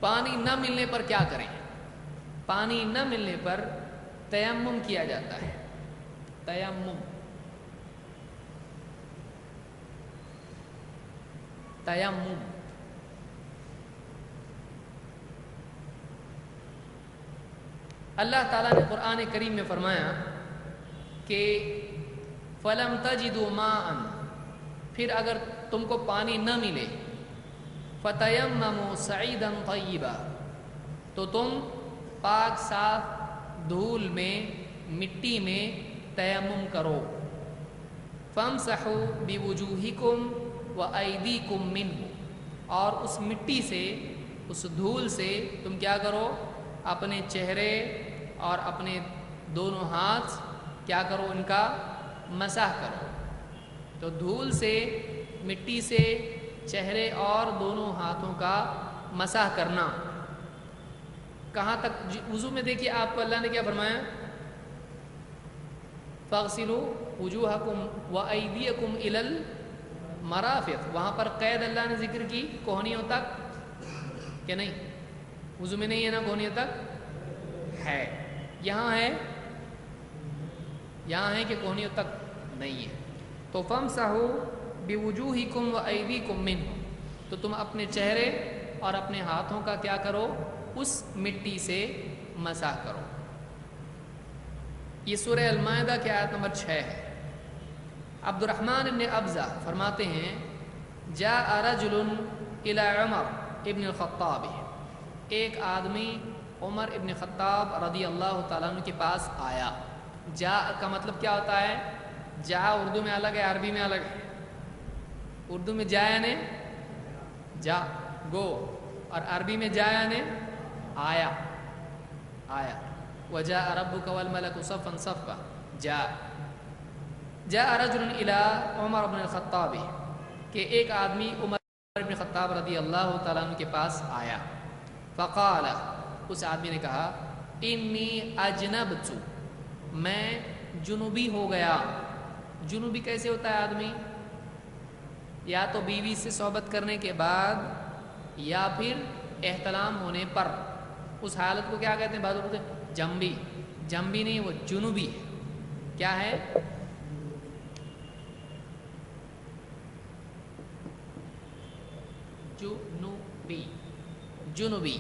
پانی نہ ملنے پر کیا کریں؟ پانی نہ ملنے پر تیمم کیا جاتا ہے. تیمم تیمم اللہ تعالیٰ نے قرآن کریم میں فرمایا کہ فَلَمْ تَجِدُوا مَاءً، پھر اگر تم کو پانی نہ ملے، فَتَيَمَّمُوا صَعِيدًا طَيِّبًا، تو تم پاک صاف دھول میں، مٹی میں تیمم کرو. فَامْسَحُوا بِوُجُوهِكُمْ وَأَيْدِيكُمْ مِنْهُ، اور اس مٹی سے، اس دھول سے تم کیا کرو؟ اپنے چہرے اور اپنے دونوں ہاتھ کیا کرو؟ ان کا مسح کرو. تو دھول سے، مٹی سے چہرے اور دونوں ہاتھوں کا مسح کرنا. کہاں تک؟ وضو میں دیکھیے آپ کو اللہ نے کیا فرمایا؟ فَاغْسِلُوا وُجُوهَكُمْ وَأَيْدِيَكُمْ إِلَى الْمَرَافِقِ، وہاں پر قید اللہ نے ذکر کی کوہنیوں تک کہ نہیں؟ وضو میں نہیں ہے نا کوہنیوں تک؟ ہے. یہاں ہے، یہاں ہے کہ کوہنیوں تک نہیں ہے. تو فَامْسَحُوا بِوُجُوهِكُمْ وَأَيْدِيكُمْ مِنْهُ، تو تم اپنے چہرے اور اپنے ہاتھوں کا کیا کرو؟ اس مٹی سے مسح کرو. یہ سورہ المائدہ کی آیت نمبر 6 ہے. عبد الرحمن ابن ابزہ فرماتے ہیں جاء رجل الى عمر ابن الخطاب، ایک آدمی عمر ابن خطاب رضی اللہ تعالیٰ عنہ کے پاس آیا. جا کا مطلب کیا ہوتا ہے؟ جا اردو میں الگ ہے، عربی میں الگ ہے. اردو میں جا یعنی جا، گو، اور عربی میں جا یعنی آیا. آیا. وجاء ربك والملك صفا صفا. جاء رجل الى عمر بن الخطاب، کہ ایک آدمی عمر بن خطاب رضی اللہ تعالیٰ عنہ کے پاس آیا. فقال، اس آدمی نے کہا انی اجنبت، میں جنوبی ہو گیا. جنوبی کیسے ہوتا ہے آدمی؟ یا تو بیوی سے صحبت کرنے کے بعد یا پھر احتلام ہونے پر. اس حالت کو کیا کہتے ہیں؟ بعض لوگ کہتے ہیں جنبی. جنبی نہیں، وہ جنوبی ہے. کیا ہے؟ جنوبی. جنوبی.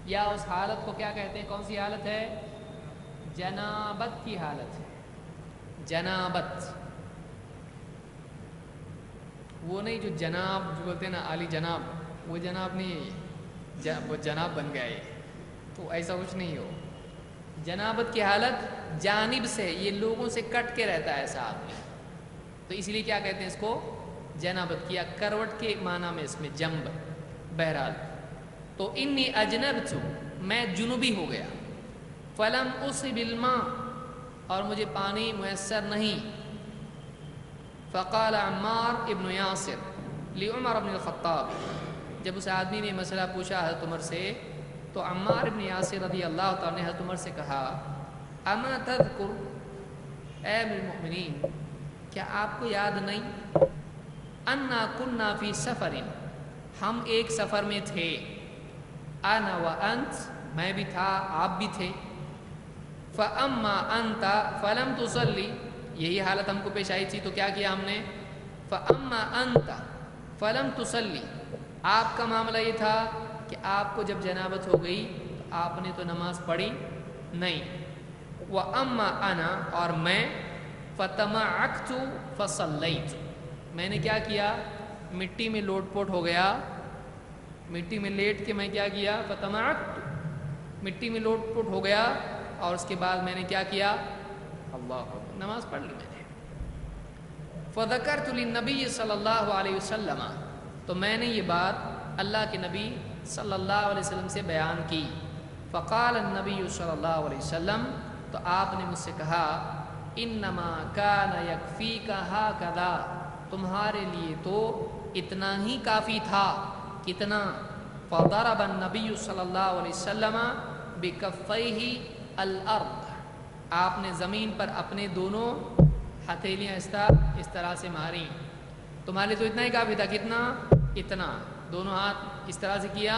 یا اس حالت کو کیا کہتے ہیں؟ کون سی حالت ہے؟ جنابت کی حالت ہے. جنابت، وہ نہیں جو جناب جو بولتے ہیں نا عالی جناب، وہ جناب نہیں ہے، وہ جناب بن گیا. یہ تو ایسا کچھ نہیں ہو. جنابت کی حالت جانب سے، یہ لوگوں سے کٹ کے رہتا ہے ایسا آدمی، تو اس لیے کیا کہتے ہیں اس کو؟ جنابت کیا. کروٹ کے معنی میں اس میں جنب. بہرحال تو انی اجنبت، میں جنوبی ہو گیا. فلم اصب الماء، اور مجھے پانی میسر نہیں. فقال عمار ابن یاسر لعمر بن الخطاب، جب اس آدمی نے مسئلہ پوچھا حضرت عمر سے، تو عمار ابن یاسر رضی اللہ تعالیٰ نے حضرت عمر سے کہا اما تذکر، اے امیر المؤمنین کیا آپ کو یاد نہیں، انا کننا فی سفر، ہم ایک سفر میں تھے، انا وانت، میں بھی تھا آپ بھی تھے، فاما انت فلم تصلی، یہی حالت ہم کو پیش آئی تھی تو کیا کیا ہم نے؟ فاما انت فلم تصلی، آپ کا معاملہ یہ تھا کہ آپ کو جب جنابت ہو گئی تو آپ نے تو نماز پڑھی نہیں. واما انا، اور میں، فتمعکت فصلیت، میں نے کیا کیا؟ مٹی میں لوٹ پوٹ ہو گیا، مٹی میں لیٹ کے میں کیا کیا؟ فتمعکت، مٹی میں لوٹ پوٹ ہو گیا، اور اس کے بعد میں نے کیا کیا؟ اللہ، نماز پڑھ لی میں نے. فذکرت للنبی صلی اللہ علیہ وسلم، تو میں نے یہ بات اللہ کے نبی صلی اللہ علیہ وسلم سے بیان کی. فقال النبی صلی اللہ علیہ وسلم، تو آپ نے مجھ سے کہا انما کان یکفیک ھکذا، تمہارے لیے تو اتنا ہی کافی تھا. کتنا؟ فضرب النبی صلی اللہ علیہ وسلم بکفیہ الارض، آپ نے زمین پر اپنے دونوں ہتھیلیاں اس طرح سے ماری. تمہارے تو اتنا ہی کافی تھا. کتنا؟ اتنا. دونوں ہاتھ اس طرح سے کیا